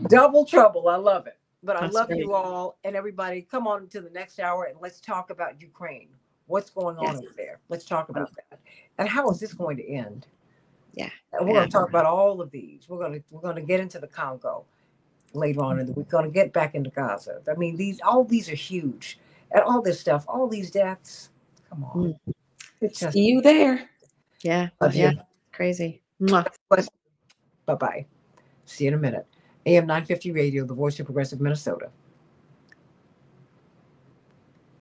Double trouble. I love it. But I love you all, and everybody. Come on to the next hour and let's talk about Ukraine. What's going on over there? Let's talk about that. And how is this going to end? Yeah. And we're going to talk about all of these. We're going to get into the Congo later on, and we're going to get back into Gaza. I mean, all these are huge. And all this stuff, all these deaths. Come on. It's just, see you there. Yeah. Love Yeah. you. Crazy. Bye-bye. See you in a minute. AM 950 Radio, the voice of Progressive Minnesota.